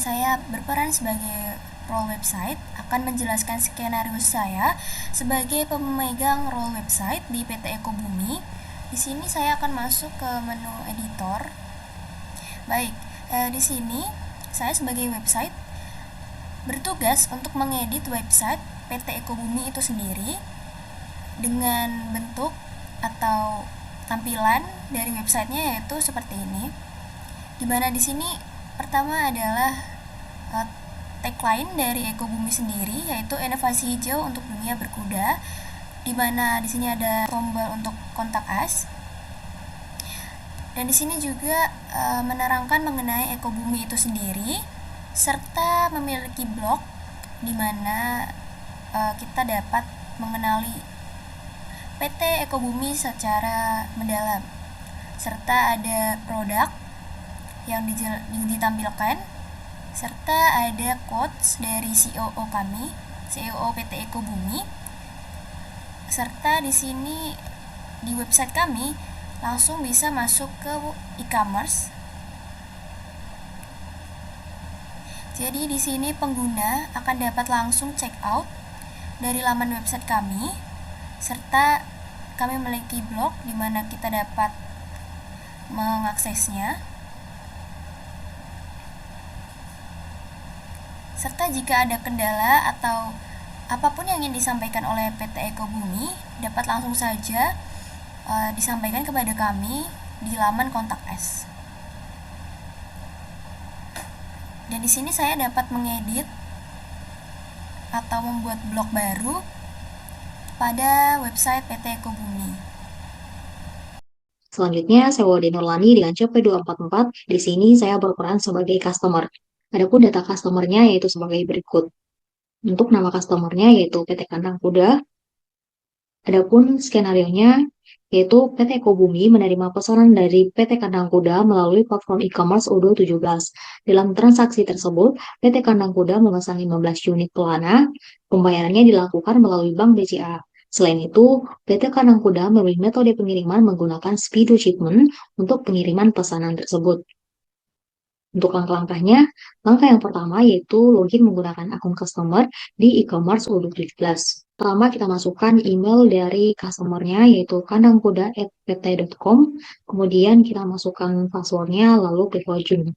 saya berperan sebagai role website akan menjelaskan skenario saya sebagai pemegang role website di PT Eko Bumi. Di sini saya akan masuk ke menu editor. Baik, di sini saya sebagai website bertugas untuk mengedit website PT Eko Bumi itu sendiri dengan bentuk atau tampilan dari websitenya yaitu seperti ini. Dimana di sini pertama adalah tagline dari Eko Bumi sendiri yaitu inovasi hijau untuk dunia berkuda. Dimana di sini ada tombol untuk kontak us. Dan di sini juga menerangkan mengenai Eko Bumi itu sendiri serta memiliki blog di mana kita dapat mengenali PT Eko Bumi secara mendalam, serta ada produk yang ditampilkan, serta ada quotes dari COO kami, COO PT Eko Bumi, serta di sini di website kami langsung bisa masuk ke e-commerce. Jadi di sini pengguna akan dapat langsung check out dari laman website kami, serta kami memiliki blog di mana kita dapat mengaksesnya. Serta jika ada kendala atau apapun yang ingin disampaikan oleh PT Eko Bumi dapat langsung saja disampaikan kepada kami di laman kontak us. Dan di sini saya dapat mengedit atau membuat blog baru pada website PT Eko Bumi. Selanjutnya, saya Wadi Nurlani dengan CP 244. Di sini saya berperan sebagai customer. Adapun data customernya yaitu sebagai berikut. Untuk nama customernya yaitu PT Kandang Kuda. Adapun skenarionya yaitu PT Eko Bumi menerima pesanan dari PT Kandang Kuda melalui platform e-commerce Udo 17. Dalam transaksi tersebut, PT Kandang Kuda memesan 15 unit pelana. Pembayarannya dilakukan melalui Bank BCA. Selain itu, PT Kandang Kuda memilih metode pengiriman menggunakan Speedo Shipment untuk pengiriman pesanan tersebut. Untuk langkah-langkahnya, langkah yang pertama yaitu login menggunakan akun customer di e-commerce U17. Pertama, kita masukkan email dari customernya yaitu kandangkuda@pt.com. Kemudian kita masukkan passwordnya, lalu klik login.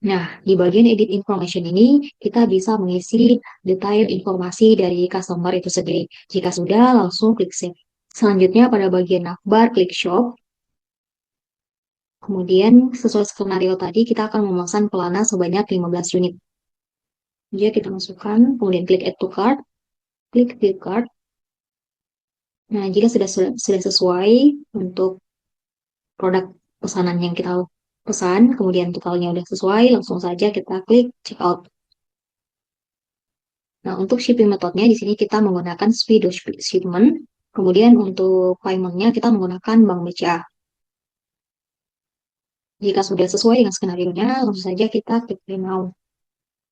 Nah, di bagian edit information ini, kita bisa mengisi detail informasi dari customer itu sendiri. Jika sudah, langsung klik save. Selanjutnya, pada bagian navbar, klik shop. Kemudian, sesuai skenario tadi, kita akan memesan pelana sebanyak 15 unit. Jadi, kita masukkan, kemudian klik add to cart, klik view cart. Nah, jika sudah sesuai untuk produk pesanan yang kita pesan, kemudian totalnya sudah sesuai, langsung saja kita klik check out. Nah, untuk shipping metodenya di sini kita menggunakan Speedo Shipment. Kemudian untuk paymentnya kita menggunakan Bank BCA. Jika sudah sesuai dengan skenario-nya, langsung saja kita klik pay now.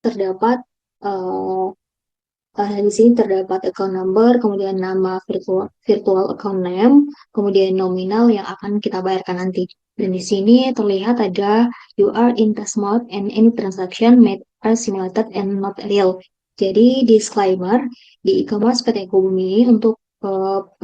Terdapat di sini terdapat account number, kemudian nama virtual account name, kemudian nominal yang akan kita bayarkan nanti. Dan di sini terlihat ada you are in test mode and any transaction made are simulated and not real. Jadi disclaimer di e-commerce PT Eko Bumi untuk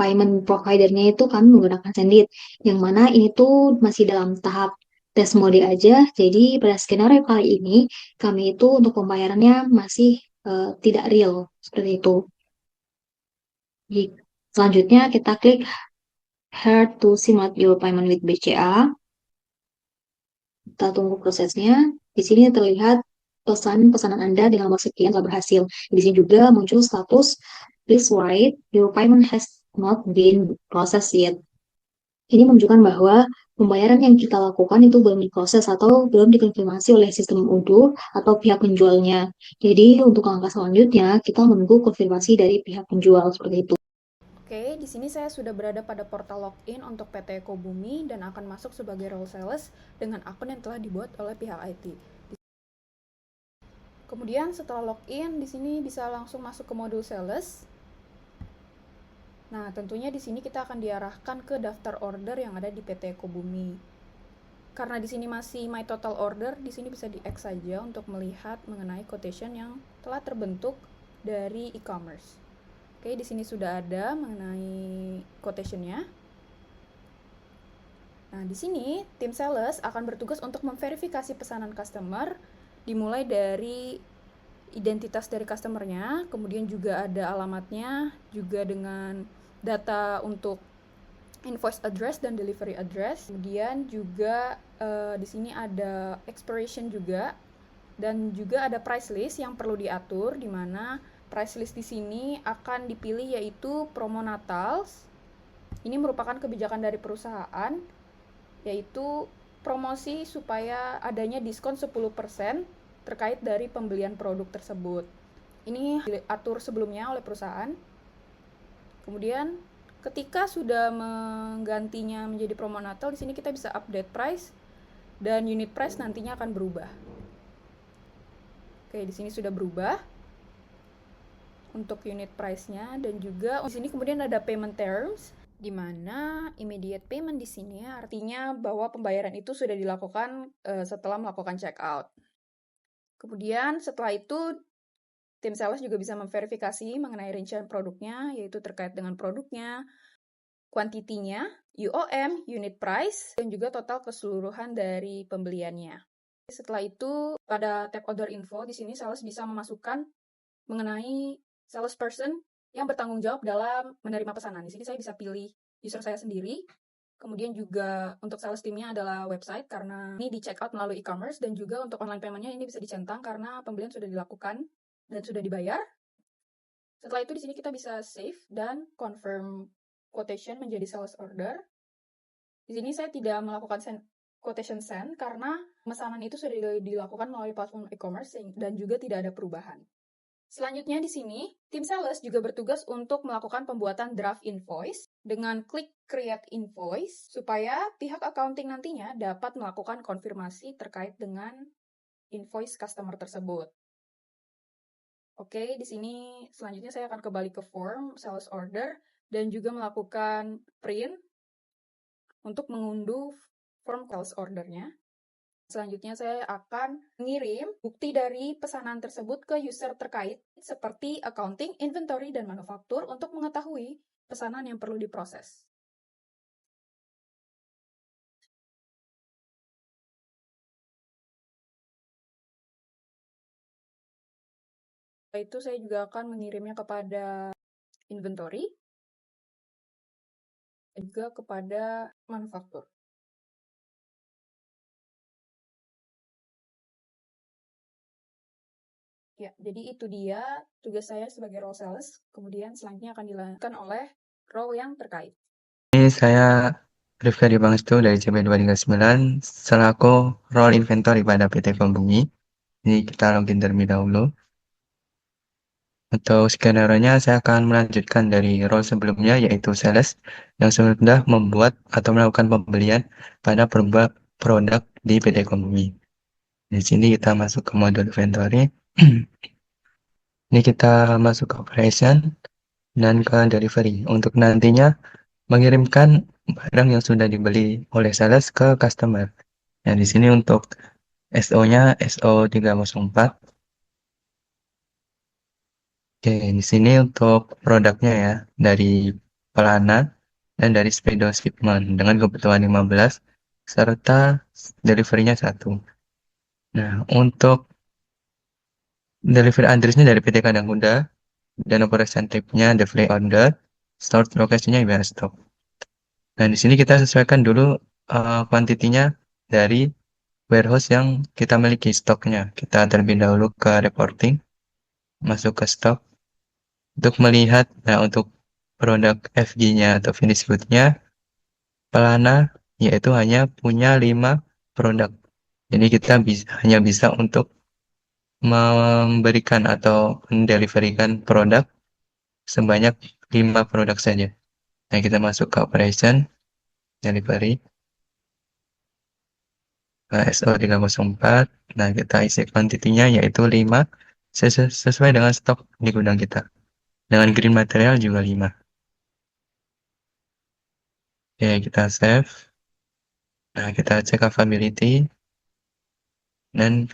payment providernya itu kami menggunakan Sendit, yang mana ini tuh masih dalam tahap tes mode aja. Jadi pada skenario kali ini kami itu untuk pembayarannya masih tidak real seperti itu. Selanjutnya kita klik Here to simulate your payment with BCA. Kita tunggu prosesnya. Di sini terlihat pesanan Anda dengan nomor sekian telah berhasil. Di sini juga muncul status please wait, your payment has not been processed yet. Ini menunjukkan bahwa pembayaran yang kita lakukan itu belum diproses atau belum dikonfirmasi oleh sistem Udo atau pihak penjualnya. Jadi untuk langkah selanjutnya kita menunggu konfirmasi dari pihak penjual seperti itu. Oke, di sini saya sudah berada pada portal login untuk PT Eko Bumi dan akan masuk sebagai role sales dengan akun yang telah dibuat oleh pihak IT. Kemudian setelah login, di sini bisa langsung masuk ke modul sales. Nah, tentunya di sini kita akan diarahkan ke daftar order yang ada di PT Eko Bumi. Karena di sini masih my total order, di sini bisa di X saja untuk melihat mengenai quotation yang telah terbentuk dari e-commerce. Oke, di sini sudah ada mengenai quotation-nya. Nah, di sini tim sales akan bertugas untuk memverifikasi pesanan customer, dimulai dari identitas dari customernya, kemudian juga ada alamatnya, juga dengan data untuk invoice address dan delivery address. Kemudian juga di sini ada expiration juga, dan juga ada price list yang perlu diatur, di mana price list di sini akan dipilih yaitu promo Natal. Ini merupakan kebijakan dari perusahaan, yaitu promosi supaya adanya diskon 10% terkait dari pembelian produk tersebut. Ini diatur sebelumnya oleh perusahaan. Kemudian ketika sudah menggantinya menjadi promo Natal, di sini kita bisa update price dan unit price nantinya akan berubah. Oke, di sini sudah berubah untuk unit price-nya, dan juga di sini kemudian ada payment terms, di mana immediate payment di sini artinya bahwa pembayaran itu sudah dilakukan setelah melakukan check out. Kemudian setelah itu tim sales juga bisa memverifikasi mengenai rincian produknya, yaitu terkait dengan produknya, kuantitinya, UOM, unit price, dan juga total keseluruhan dari pembeliannya. Setelah itu, pada tab order info, di sini sales bisa memasukkan mengenai salesperson yang bertanggung jawab dalam menerima pesanan. Di sini saya bisa pilih user saya sendiri. Kemudian juga untuk sales teamnya adalah website, karena ini di check out melalui e-commerce, dan juga untuk online paymentnya ini bisa dicentang karena pembelian sudah dilakukan dan sudah dibayar. Setelah itu di sini kita bisa save dan confirm quotation menjadi sales order. Di sini saya tidak melakukan quotation send karena pemesanan itu sudah dilakukan melalui platform e-commerce dan juga tidak ada perubahan. Selanjutnya di sini, tim sales juga bertugas untuk melakukan pembuatan draft invoice dengan klik create invoice supaya pihak accounting nantinya dapat melakukan konfirmasi terkait dengan invoice customer tersebut. Oke, di sini selanjutnya saya akan kembali ke form sales order dan juga melakukan print untuk mengunduh form sales ordernya. Selanjutnya saya akan mengirim bukti dari pesanan tersebut ke user terkait seperti accounting, inventory, dan manufaktur untuk mengetahui pesanan yang perlu diproses. Setelah itu saya juga akan mengirimnya kepada inventory dan juga kepada manufaktur. Ya, jadi itu dia tugas saya sebagai role sales. Kemudian selanjutnya akan dilanjutkan oleh role yang terkait. Ini saya Rifka Dipangestu dari CP239 selaku role inventory pada PT Kombumi. Ini kita login terlebih dahulu. Untuk skenario-nya saya akan melanjutkan dari role sebelumnya yaitu sales yang sudah membuat atau melakukan pembelian pada produk di PT Kombumi. Di sini kita masuk ke modul inventory. Ini kita masuk ke operation dan ke delivery untuk nantinya mengirimkan barang yang sudah dibeli oleh sales ke customer. Nah, di sini untuk SO-nya SO304. Oke, di sini untuk produknya ya, dari Pelana dan dari Speedo Shipment dengan kebutuhan 15 serta delivery-nya 1. Nah, untuk delivery address-nya dari PT Kandang Kuda dan operation type-nya delivery order, start location-nya IBR Stock. Nah, di sini kita sesuaikan dulu kuantitinya dari warehouse yang kita miliki stoknya. Kita terlebih dahulu ke reporting, masuk ke stok untuk melihat. Nah, untuk produk FG-nya atau finish good-nya Pelana yaitu hanya punya 5 produk. Jadi kita hanya bisa untuk memberikan atau mendeliverykan produk sebanyak 5 produk saja. Nah, kita masuk ke operation delivery. SO304. Nah, kita isi kuantitinya yaitu 5 sesuai dengan stok di gudang kita. Dengan green material juga 5. Oke, kita save. Nah, kita cek availability dan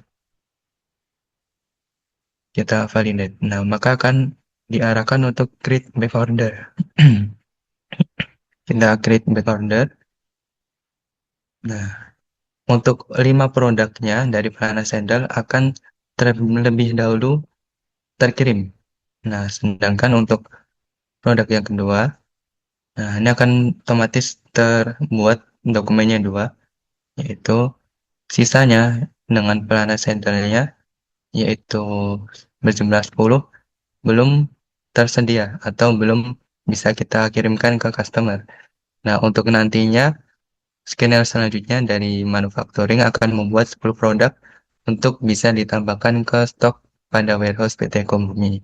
kita validate. Nah, maka akan diarahkan untuk create back order. Kita create back order. Nah, untuk 5 produknya dari Prana Sandal akan terlebih dahulu terkirim. Nah, sedangkan untuk produk yang kedua, nah ini akan otomatis terbuat dokumennya dua, yaitu sisanya dengan Prana Sandalnya, yaitu berjumlah 10, belum tersedia atau belum bisa kita kirimkan ke customer. Nah, untuk nantinya, skenario selanjutnya dari manufacturing akan membuat 10 produk untuk bisa ditambahkan ke stok pada warehouse PT Komumi.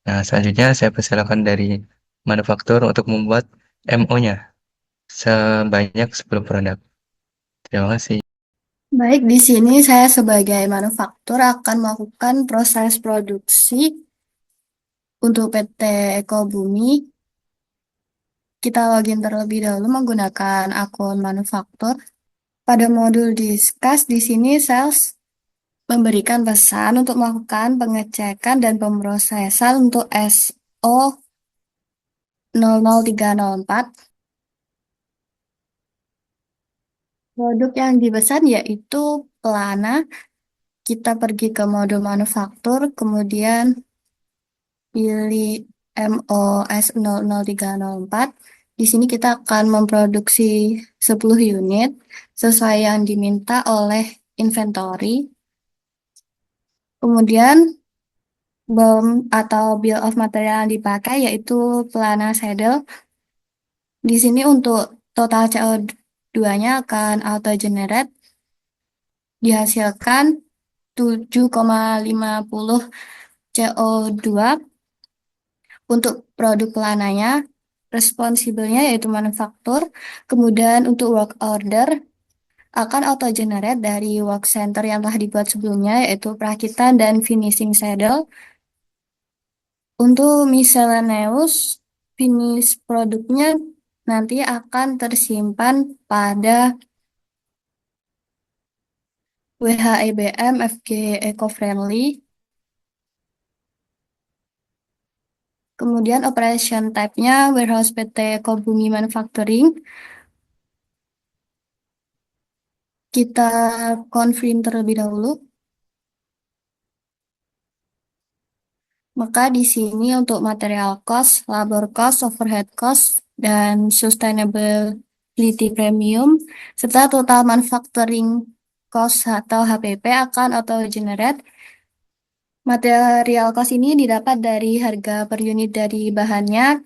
Nah, selanjutnya saya persilakan dari manufaktur untuk membuat MO-nya sebanyak 10 produk. Terima kasih. Baik, di sini saya sebagai manufaktur akan melakukan proses produksi untuk PT Eko Bumi. Kita login terlebih dahulu menggunakan akun manufaktur. Pada modul discuss di sini sales memberikan pesan untuk melakukan pengecekan dan pemrosesan untuk SO00304. Produk yang dipesan yaitu pelana. Kita pergi ke modul manufaktur, kemudian pilih MOS00304. Di sini kita akan memproduksi 10 unit sesuai yang diminta oleh inventory. Kemudian BOM atau Bill of Material yang dipakai yaitu pelana saddle. Di sini untuk total CO2-nya akan auto generate dihasilkan 7,50 CO2 untuk produk pelananya. Responsibelnya yaitu manufaktur. Kemudian untuk work order akan auto generate dari work center yang telah dibuat sebelumnya yaitu perakitan dan finishing saddle. Untuk miscellaneous finish produknya nanti akan tersimpan pada WHIBM FG Eco-Friendly. Kemudian operation type-nya warehouse PT Kobumi Manufacturing. Kita confirm terlebih dahulu. Maka di sini untuk material cost, labor cost, overhead cost, dan sustainability premium, serta total manufacturing cost atau HPP akan auto-generate. Material cost ini didapat dari harga per unit dari bahannya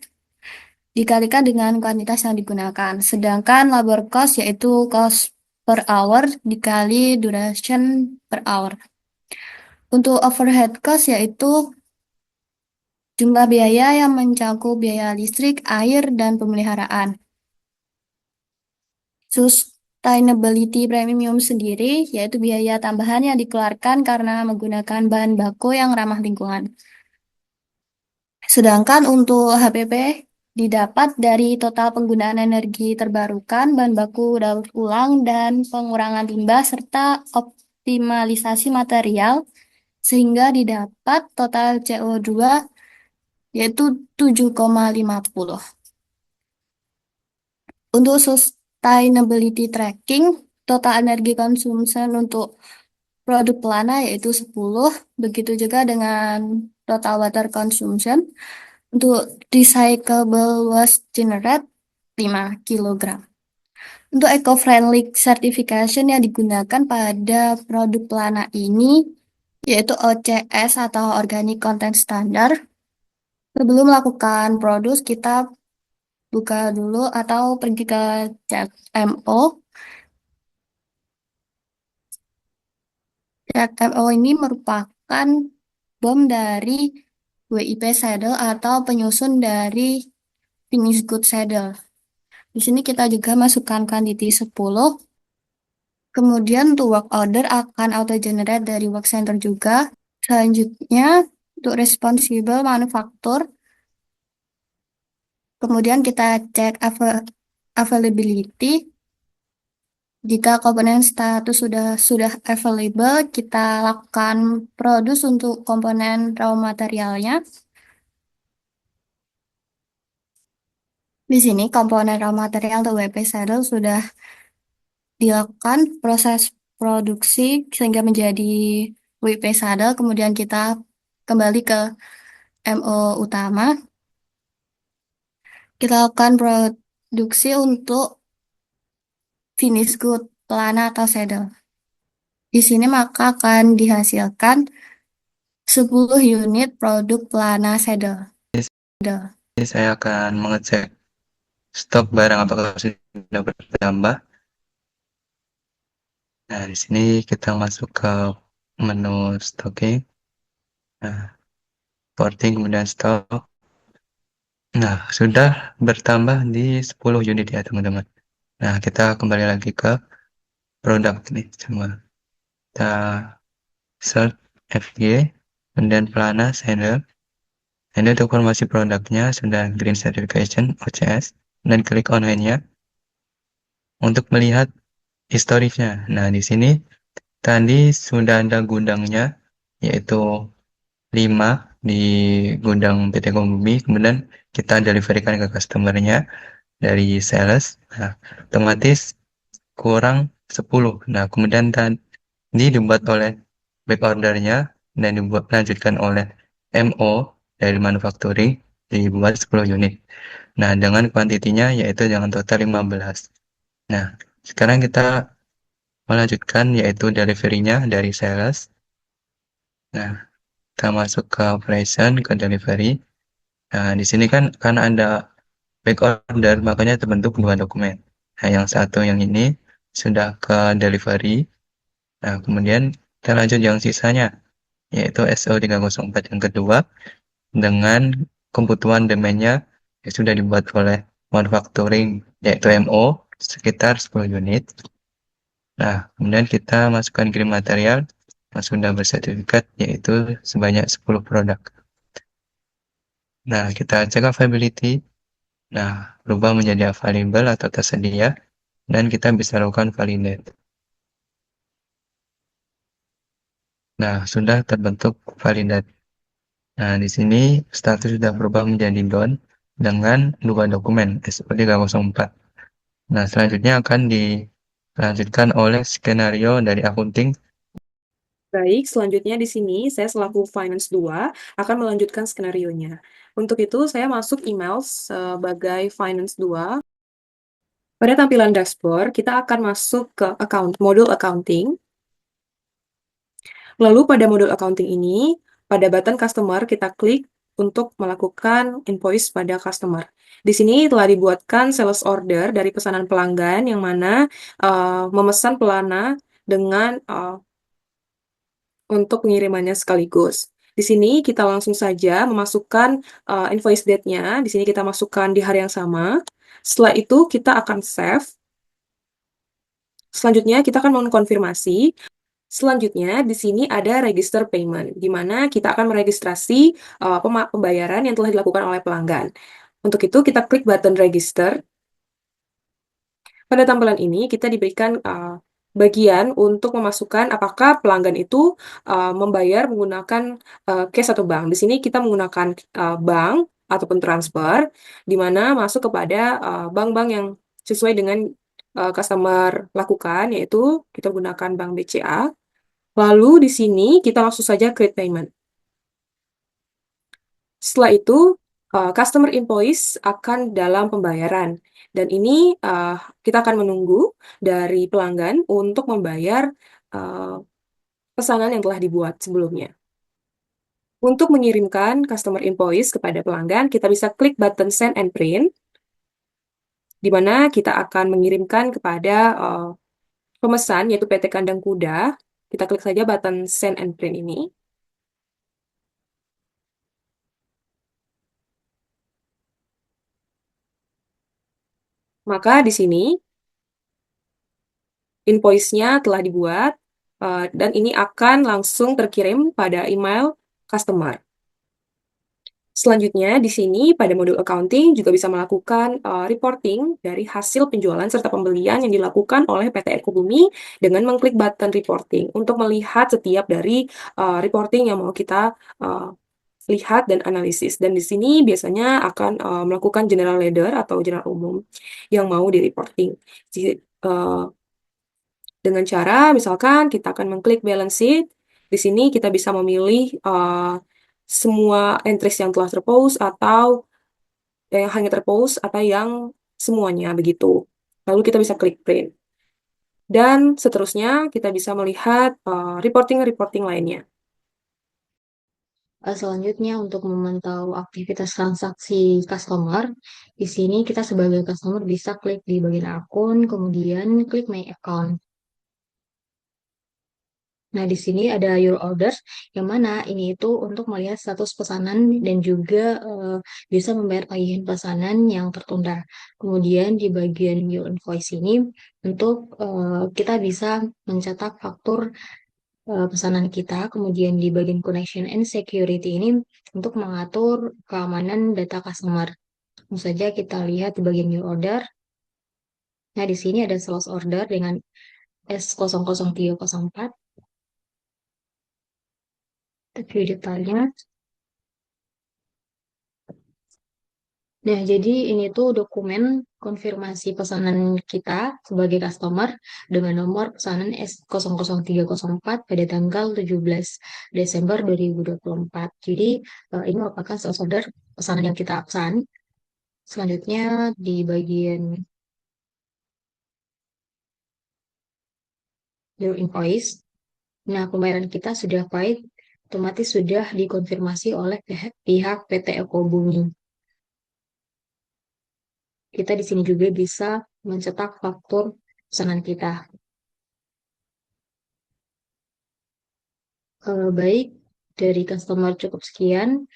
dikalikan dengan kuantitas yang digunakan. Sedangkan labor cost yaitu cost per hour dikali duration per hour. Untuk overhead cost yaitu jumlah biaya yang mencakup biaya listrik, air, dan pemeliharaan. Sustainability premium sendiri yaitu biaya tambahan yang dikeluarkan karena menggunakan bahan baku yang ramah lingkungan. Sedangkan untuk HPP didapat dari total penggunaan energi terbarukan, bahan baku daur ulang, dan pengurangan limbah serta optimalisasi material sehingga didapat total CO2 yaitu 7,50. Untuk sustainability tracking, total energi consumption untuk produk pelana yaitu 10, begitu juga dengan total water consumption. Untuk recyclable waste generate 5 kg. Untuk eco-friendly certification yang digunakan pada produk pelana ini yaitu OCS atau Organic Content Standard. Sebelum melakukan produksi, kita buka dulu atau pergi ke cek MO. Cek MO ini merupakan BOM dari WIP saddle atau penyusun dari finished good saddle. Di sini kita juga masukkan quantity 10. Kemudian untuk work order akan auto generate dari work center juga. Selanjutnya untuk responsible manufaktur. Kemudian kita cek availability. Jika komponen status sudah available, kita lakukan produce untuk komponen raw materialnya. Di sini komponen raw material atau WP saddle sudah dilakukan proses produksi sehingga menjadi WP saddle. Kemudian kita kembali ke MO utama. Kita lakukan produksi untuk finish good, pelana atau saddle. Di sini maka akan dihasilkan 10 unit produk pelana saddle. Jadi saya akan mengecek stok barang apakah sudah bertambah. Nah, di sini kita masuk ke menu stocking. Nah, importing kemudian stok. Nah, sudah bertambah di 10 unit ya, teman-teman. Nah, kita kembali lagi ke produk nih, semua. Kita search FG, kemudian pelana, sandal. Ini untuk informasi produknya sudah Green Certification, OCS, dan klik online-nya untuk melihat historisnya. Nah, di sini tadi sudah ada gudangnya, yaitu 5 di gudang PT Kombi, kemudian kita deliverykan ke customer-nya dari sales. Nah, otomatis kurang 10. Nah, kemudian tadi dibuat oleh back order-nya dan lanjutkan oleh MO dari manufacturing dibuat 10 unit. Nah, dengan kuantitinya yaitu dengan total 15. Nah, sekarang kita melanjutkan yaitu delivery-nya dari sales. Nah, kita masuk ke operation, ke delivery. Nah, di sini kan karena ada back order, makanya terbentuk dua dokumen. Nah, yang satu yang ini sudah ke delivery. Nah, kemudian kita lanjut yang sisanya, yaitu SO304 yang kedua, dengan kebutuhan demand-nya yang sudah dibuat oleh manufacturing, yaitu MO, sekitar 10 unit. Nah, kemudian kita masukkan kirim material yang sudah bersertifikat, yaitu sebanyak 10 produk. Nah, kita cek availability. Nah, berubah menjadi available atau tersedia, dan kita bisa lakukan validate. Nah, sudah terbentuk validate. Nah, di sini status sudah berubah menjadi done dengan dua dokumen SO304. Nah, selanjutnya akan dilanjutkan oleh skenario dari accounting. Baik, selanjutnya di sini saya selaku Finance 2 akan melanjutkan skenarionya. Untuk itu, saya masuk email sebagai Finance 2. Pada tampilan dashboard, kita akan masuk ke modul accounting. Lalu pada modul accounting ini, pada button customer kita klik untuk melakukan invoice pada customer. Di sini telah dibuatkan sales order dari pesanan pelanggan yang mana memesan pelana dengan untuk pengirimannya sekaligus. Di sini kita langsung saja memasukkan invoice date-nya. Di sini kita masukkan di hari yang sama. Setelah itu kita akan save. Selanjutnya kita akan mengkonfirmasi. Selanjutnya di sini ada register payment, di mana kita akan meregistrasi pembayaran yang telah dilakukan oleh pelanggan. Untuk itu kita klik button register. Pada tampilan ini kita diberikan bagian untuk memasukkan apakah pelanggan itu membayar menggunakan cash atau bank. Di sini kita menggunakan bank ataupun transfer, di mana masuk kepada bank-bank yang sesuai dengan customer lakukan, yaitu kita gunakan bank BCA. Lalu di sini kita langsung saja create payment. Setelah itu, customer invoice akan dalam pembayaran. Dan ini kita akan menunggu dari pelanggan untuk membayar pesanan yang telah dibuat sebelumnya. Untuk mengirimkan customer invoice kepada pelanggan, kita bisa klik button send and print, di mana kita akan mengirimkan kepada pemesan, yaitu PT Kandang Kuda. Kita klik saja button send and print ini. Maka di sini invoice-nya telah dibuat dan ini akan langsung terkirim pada email customer. Selanjutnya, di sini pada modul accounting juga bisa melakukan reporting dari hasil penjualan serta pembelian yang dilakukan oleh PT Eko Bumi dengan mengklik button reporting untuk melihat setiap dari reporting yang mau kita lihat dan analisis. Dan di sini biasanya akan melakukan general ledger atau general umum yang mau di reporting. Dengan cara misalkan kita akan mengklik balance sheet. Di sini kita bisa memilih semua entries yang telah terpost atau yang hanya terpost atau yang semuanya begitu. Lalu kita bisa klik print. Dan seterusnya kita bisa melihat reporting-reporting lainnya. Selanjutnya untuk memantau aktivitas transaksi customer, di sini kita sebagai customer bisa klik di bagian akun, kemudian klik My Account. Nah, di sini ada Your Orders, yang mana ini itu untuk melihat status pesanan dan juga bisa membayar tagihan pesanan yang tertunda. Kemudian di bagian Your Invoice ini, untuk kita bisa mencetak faktur pesanan kita. Kemudian di bagian Connection and Security ini, untuk mengatur keamanan data customer. Tentu saja kita lihat di bagian Your Order. Nah, di sini ada sales order dengan S00304. View detailnya. Nah, jadi ini tuh dokumen konfirmasi pesanan kita sebagai customer dengan nomor pesanan S00304 pada tanggal 17 Desember 2024. Jadi, ini merupakan sales order pesanan yang kita pesan. Selanjutnya di bagian Your Invoice. Nah, pembayaran kita sudah paid, otomatis sudah dikonfirmasi oleh pihak PT Eko Bumi. Kita di sini juga bisa mencetak faktur pesanan kita. Baik, dari customer cukup sekian.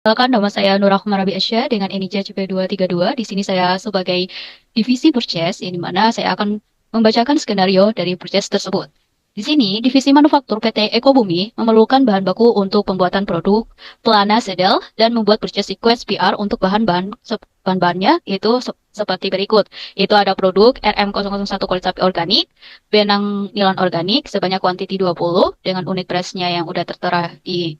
Perkenalkan, nama saya Nurahma Rabi Asya dengan NIJ CP232. Di sini saya sebagai divisi purchase, di mana saya akan membacakan skenario dari purchase tersebut. Di sini, divisi manufaktur PT Eko Bumi memerlukan bahan baku untuk pembuatan produk pelana sedel dan membuat purchase request PR untuk bahan-bahannya, yaitu seperti berikut. Itu ada produk RM001 kulit sapi organik, benang nilon organik sebanyak kuantiti 20 dengan unit price-nya yang udah tertera di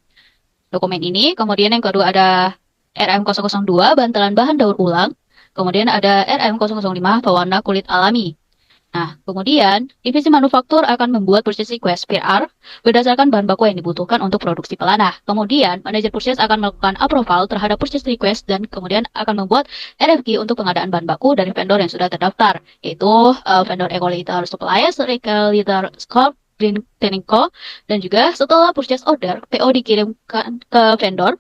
dokumen ini. Kemudian yang kedua ada RM002 bantalan bahan daur ulang. Kemudian ada RM005 pewarna kulit alami. Nah, kemudian divisi manufaktur akan membuat purchase request PR berdasarkan bahan baku yang dibutuhkan untuk produksi pelana. Kemudian, manajer purchase akan melakukan approval terhadap purchase request dan kemudian akan membuat RFQ untuk pengadaan bahan baku dari vendor yang sudah terdaftar, yaitu vendor Ecoliter Suppliers, Ecoliter Scope, Green Tanning Co. Dan juga setelah purchase order, PO dikirimkan ke vendor,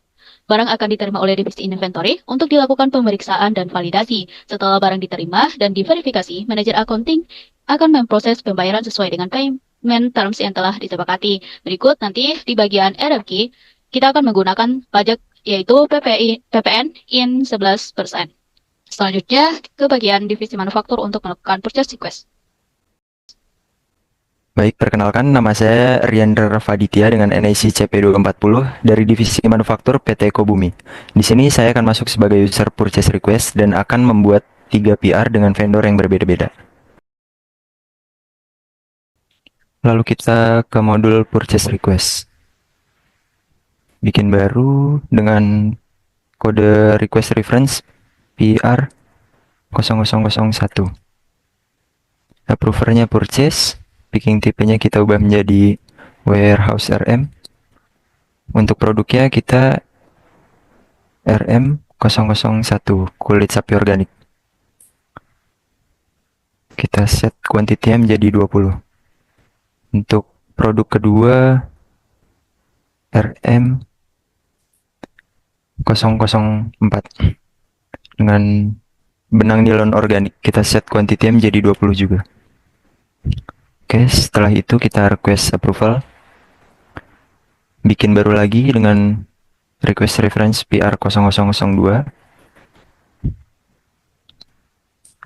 barang akan diterima oleh divisi inventory untuk dilakukan pemeriksaan dan validasi. Setelah barang diterima dan diverifikasi, manajer accounting akan memproses pembayaran sesuai dengan payment terms yang telah disepakati. Berikut nanti di bagian RFQ, kita akan menggunakan pajak yaitu PPN in 11%. Selanjutnya ke bagian divisi manufaktur untuk melakukan purchase request. Baik, perkenalkan nama saya Riander Faditya dengan NIC CP240 dari Divisi Manufaktur PT Eko Bumi. Di sini saya akan masuk sebagai user purchase request dan akan membuat 3 PR dengan vendor yang berbeda-beda. Lalu kita ke modul purchase request. Bikin baru dengan kode request reference PR 0001. Approvernya purchase. Picking tipenya kita ubah menjadi warehouse RM. Untuk produknya kita RM001 kulit sapi organik. Kita set kuantitinya menjadi 20. Untuk produk kedua RM004 dengan benang nilon organik. Kita set kuantitinya menjadi 20 juga. Oke, setelah itu kita request approval. Bikin baru lagi dengan request reference PR0002.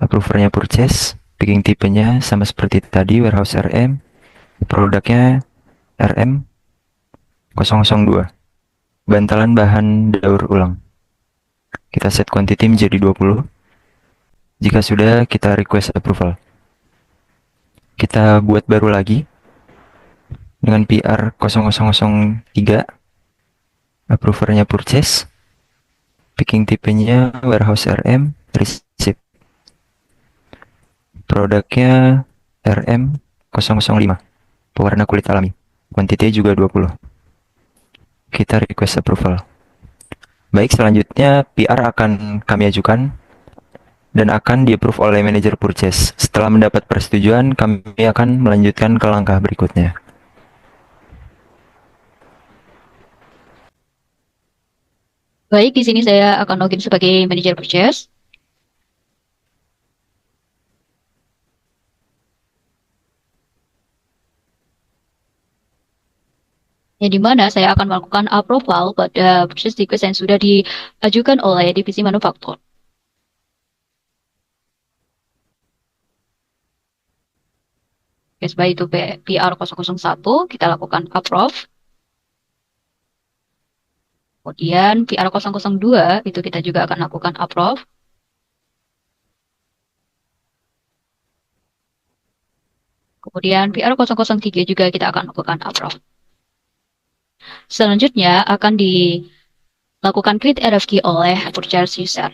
Approvernya purchase. Picking tipenya sama seperti tadi, warehouse RM. Produknya RM002. bantalan bahan daur ulang. Kita set quantity menjadi 20. Jika sudah, kita request approval. Kita buat baru lagi dengan PR 0003. Approvernya purchase. Picking tipenya warehouse RM, receipt. Produknya RM 005. Pewarna kulit alami. Quantity juga 20. Kita request approval. Baik, selanjutnya PR akan kami ajukan dan akan di-approve oleh manajer purchase. Setelah mendapat persetujuan, kami akan melanjutkan ke langkah berikutnya. Baik, di sini saya akan login sebagai manajer purchase. Yang dimana saya akan melakukan approval pada purchase request yang sudah diajukan oleh divisi manufaktur. Oke, sebagai itu PR 001, kita lakukan approve. Kemudian PR 002 itu kita juga akan lakukan approve. Kemudian PR 003 juga kita akan lakukan approve. Selanjutnya akan dilakukan create RFQ oleh purchase user.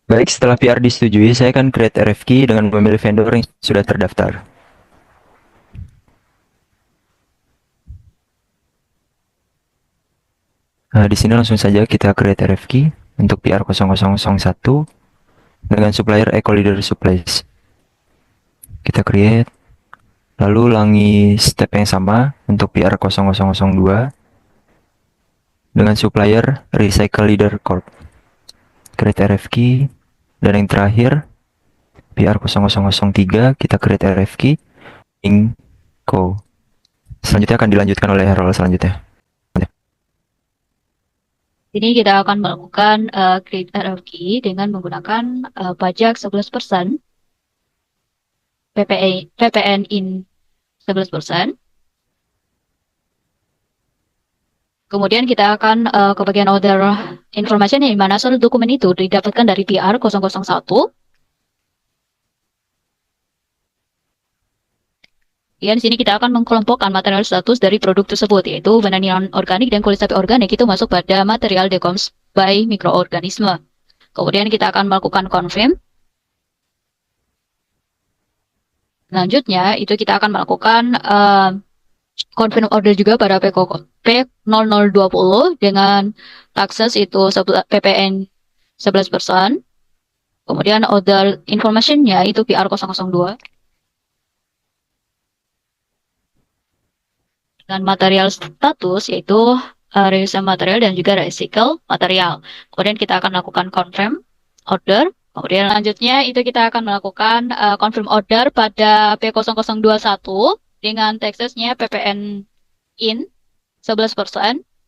Baik, setelah PR disetujui, saya akan create RFQ dengan memilih vendor yang sudah terdaftar. Nah, di sini langsung saja kita create RFQ untuk PR 0001 dengan supplier Ecoleader Supplies. Kita create, lalu ulangi step yang sama untuk PR 0002 dengan supplier Recycle Leader Corp. Create RFQ, dan yang terakhir PR 0003 kita create RFQ Co. Selanjutnya akan dilanjutkan oleh role selanjutnya. Ini kita akan melakukan create RFQ dengan menggunakan pajak 11%, PPN in 11%. Kemudian kita akan ke bagian order information, yang mana seluruh dokumen itu didapatkan dari PR 001. Ya, di sini kita akan mengkelompokkan material status dari produk tersebut, yaitu bahan organik dan kulit sapi organik itu masuk pada material decoms by mikroorganisme. Kemudian kita akan melakukan confirm. Selanjutnya, itu kita akan melakukan confirm order juga pada P0020 dengan taxes itu PPN 11%. Kemudian order information-nya itu PR 002. Dan material status yaitu reuse material dan juga recycle material. Kemudian kita akan melakukan confirm order. Kemudian selanjutnya itu kita akan melakukan confirm order pada P0021 dengan taxesnya PPN in 11%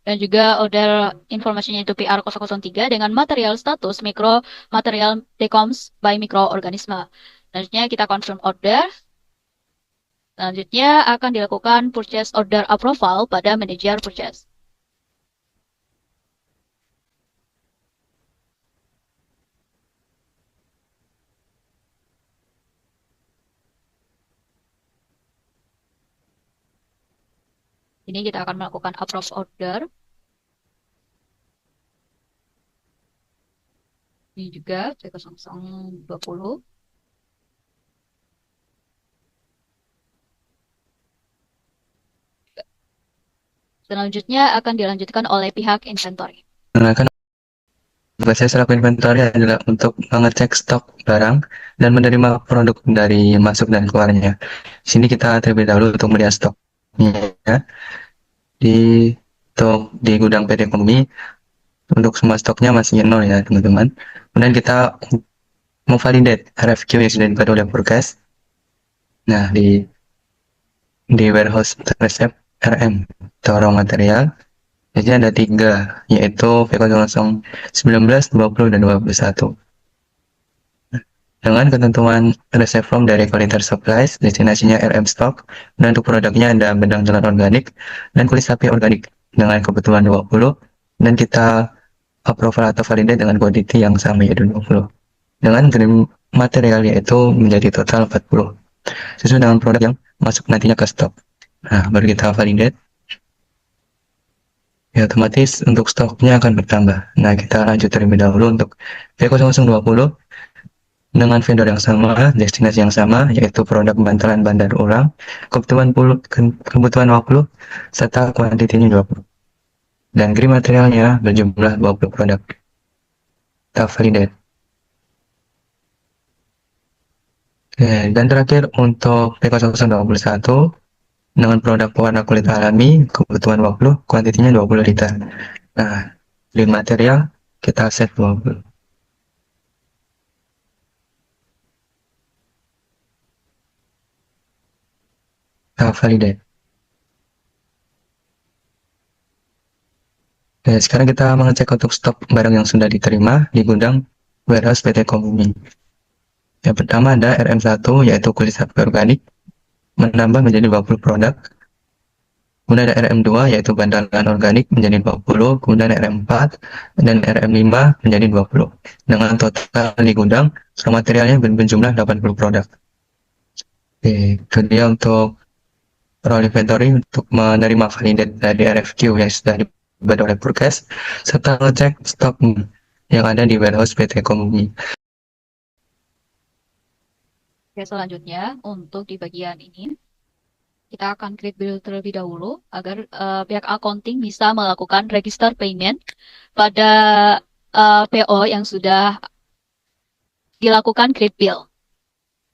dan juga order informasinya itu PR 003 dengan material status mikro material decoms by mikroorganisme. Selanjutnya kita confirm order. Selanjutnya akan dilakukan purchase order approval pada manajer purchase. Ini kita akan melakukan approve order. Ini juga P0020. Selanjutnya akan dilanjutkan oleh pihak inventory. Tugas saya selaku inventory adalah untuk mengecek stok barang dan menerima produk dari masuk dan keluarnya. Di sini kita terlebih dahulu untuk melihat stoknya di gudang PT Ekonomi. Untuk semua stoknya masih nol ya teman-teman. Kemudian kita memvalidate RFQ yang sudah dibuat oleh Purkes. Nah, di warehouse resep RM atau raw material, jadi ada 3, yaitu V0019, 20, dan 21. Dengan ketentuan receipt from dari Ecoleader Supplies, destinasinya RM Stock, dan untuk produknya ada benang telur organik dan kulit sapi organik dengan kebutuhan 20 dan kita approval atau validate dengan quantity yang sama yaitu 20. Dengan green material yaitu menjadi total 40. Sesuai dengan produk yang masuk nantinya ke stok. Nah, baru kita validate. Ya, otomatis untuk stoknya akan bertambah. Nah, kita lanjut terlebih dahulu untuk P0020 dengan vendor yang sama, destinasi yang sama, yaitu produk bantalan bandar ulang, kebutuhan 20, serta kuantitinya 20. Dan green materialnya berjumlah 20 produk. Kita validate. Oke, dan terakhir untuk P0021 dengan produk pewarna kulit alami, kebutuhan 20, kuantitinya 20 liter. Nah, green material kita set 20. Kita validate. Oke, sekarang kita mengecek untuk stok barang yang sudah diterima di gudang warehouse PT Komumi. Yang pertama ada RM1 yaitu kulit sapi organik menambah menjadi 20 produk. Kemudian ada RM2 yaitu bandalan organik menjadi 20, kemudian RM4 dan RM5 menjadi 20. Dengan total di gudang raw materialnya berjumlah 80 produk. Oke, itu dia untuk roll inventory untuk menerima validate dari RFQ yang sudah dibuat oleh Purkes serta ngecek stok yang ada di warehouse PT Komumi. Oke, selanjutnya untuk di bagian ini kita akan create bill terlebih dahulu agar pihak accounting bisa melakukan register payment pada PO yang sudah dilakukan create bill.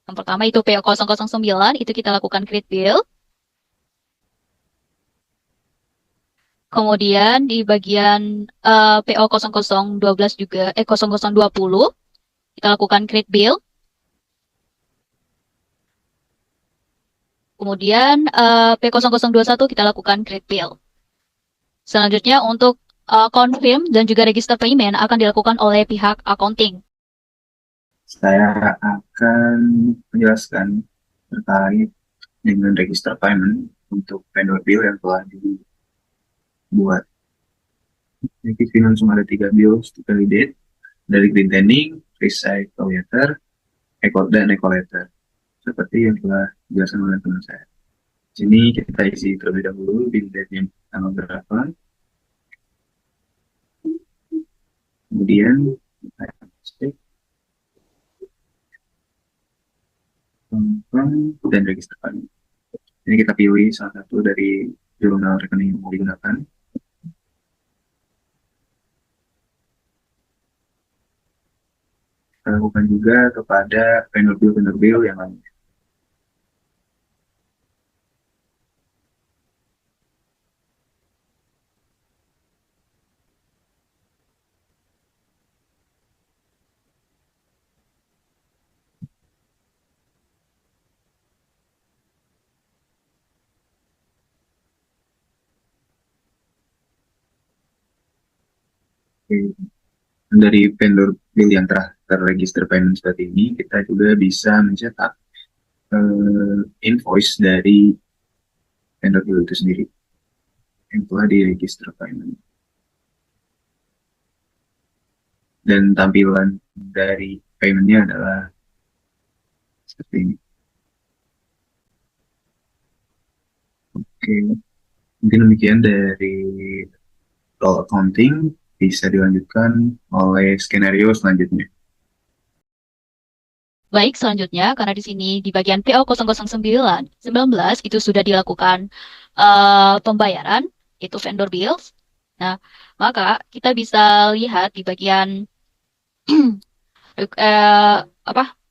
Yang pertama itu PO 009 itu kita lakukan create bill. Kemudian di bagian PO 0012 juga 0020 kita lakukan create bill. Kemudian P0021 kita lakukan create bill. Selanjutnya untuk confirm dan juga register payment akan dilakukan oleh pihak accounting. Saya akan menjelaskan terkait dengan register payment untuk vendor bill yang telah dibuat. Jadi langsung ada 3 bill to validate dari green tanning, recycle letter, dan eco letter. Seperti yang telah dijelaskan oleh teman saya. Sini kita isi terlebih dahulu bill date-nya tanggal berapa. Kemudian kita cek dan register payment. Ini kita pilih salah satu dari jurnal rekening yang mau digunakan. Kita lakukan juga kepada vendor bill yang lainnya. Dari vendor bill yang telah terregister payment seperti ini, kita juga bisa mencetak invoice dari vendor bill itu sendiri yang telah diregister payment. Dan tampilan dari paymentnya adalah seperti ini. Oke, mungkin demikian dari roll accounting. Bisa dilanjutkan oleh skenario selanjutnya. Baik, selanjutnya karena di sini di bagian PO 009 19 itu sudah dilakukan pembayaran itu vendor bills. Nah, maka kita bisa lihat di bagian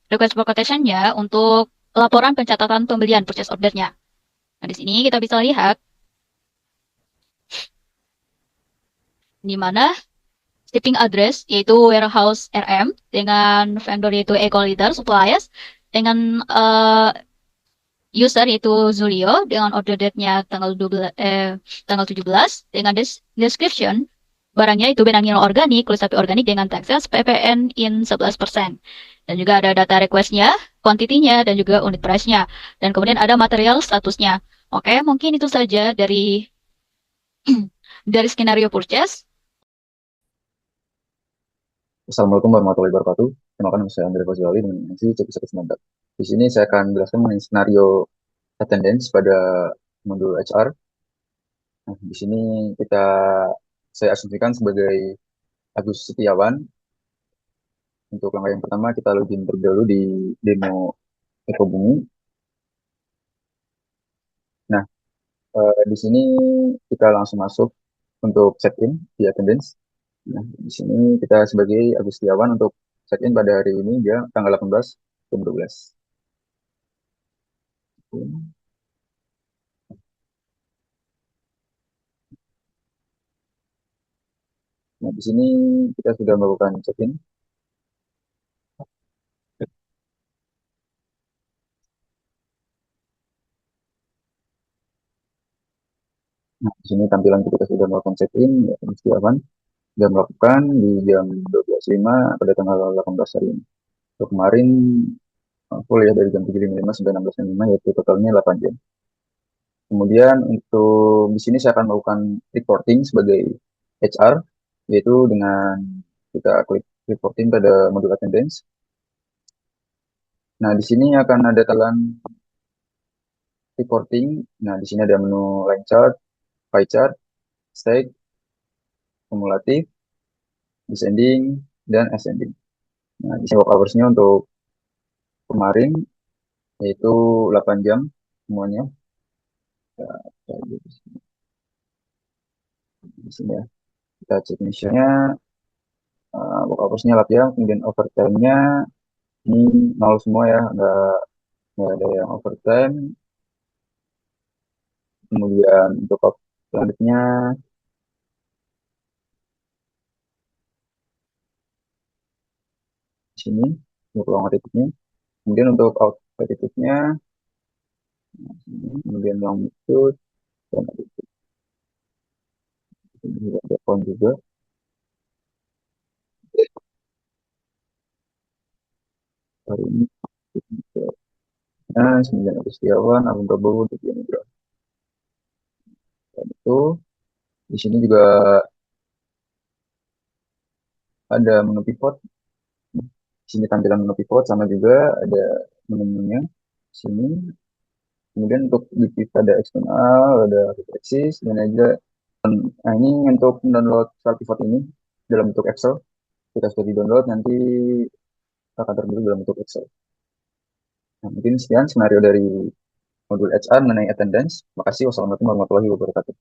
request for quotation-nya untuk laporan pencatatan pembelian purchase order-nya. Nah, di sini kita bisa lihat di mana shipping address yaitu warehouse RM dengan vendor yaitu Ecoliter Supplies dengan user yaitu Zulio dengan order date-nya tanggal 17 dengan description barangnya itu benang nilo organik, kulit sapi organik dengan taxes PPN in 11%. Dan juga ada data request-nya, quantity-nya dan juga unit price-nya. Dan kemudian ada material statusnya. Oke, mungkin itu saja dari skenario purchase. Assalamualaikum warahmatullahi wabarakatuh. Kenalkan nama saya Andre Fazali dengan NC C19. Di sini saya akan menjelaskan mengenai skenario attendance pada modul HR. Nah, di sini saya asumsikan sebagai Agus Setiawan. Untuk langkah yang pertama kita login terlebih dahulu di demo Ekobumi. Nah, di sini kita langsung masuk untuk check-in di attendance. Nah, di sini kita sebagai Agus Setiawan untuk check-in pada hari ini dia tanggal 18 jam 12. Nah, di sini kita sudah melakukan check-in. Nah, di sini tampilan kita sudah melakukan check-in, ya, persiapan, sudah melakukan di jam 12.05 pada tanggal 18 hari ini. Untuk kemarin full ya dari jam 7.55 sampai 16.05 yaitu totalnya 8 jam. Kemudian untuk di sini saya akan melakukan reporting sebagai HR, yaitu dengan kita klik reporting pada modul attendance. Nah, di sini akan ada talan reporting. Nah, di sini ada menu line chart, pie chart, stack, kumulatif, descending, dan ascending. Nah, di sini work hours-nya untuk kemarin yaitu 8 jam semuanya. Di sini ya. Kita cek Indonesia-nya, work hours-nya 8 jam, kemudian overtime-nya ini nol semua ya, nggak ada yang overtime. Kemudian untuk selanjutnya di sini untuk long attitude-nya. Kemudian untuk out attitude-nya, kemudian long attitude, dan attitude. Ini juga ada poin juga. Hari ini nah, 9 Agustiawan, Agung Prabowo, untuk Nugroho. Dan itu di sini juga ada menu pivot. Di sini tampilan menu pivot sama juga ada menu-menunya. Di sini. Kemudian untuk di pivot ada eksternal, ada axis, dan ada. Nah, ini untuk download file pivot ini dalam bentuk Excel. Kita sudah di-download, nanti akan terbentuk dalam bentuk Excel. Nah, mungkin sekian skenario dari modul HR mengenai attendance. Terima kasih. Wassalamualaikum warahmatullahi wabarakatuh.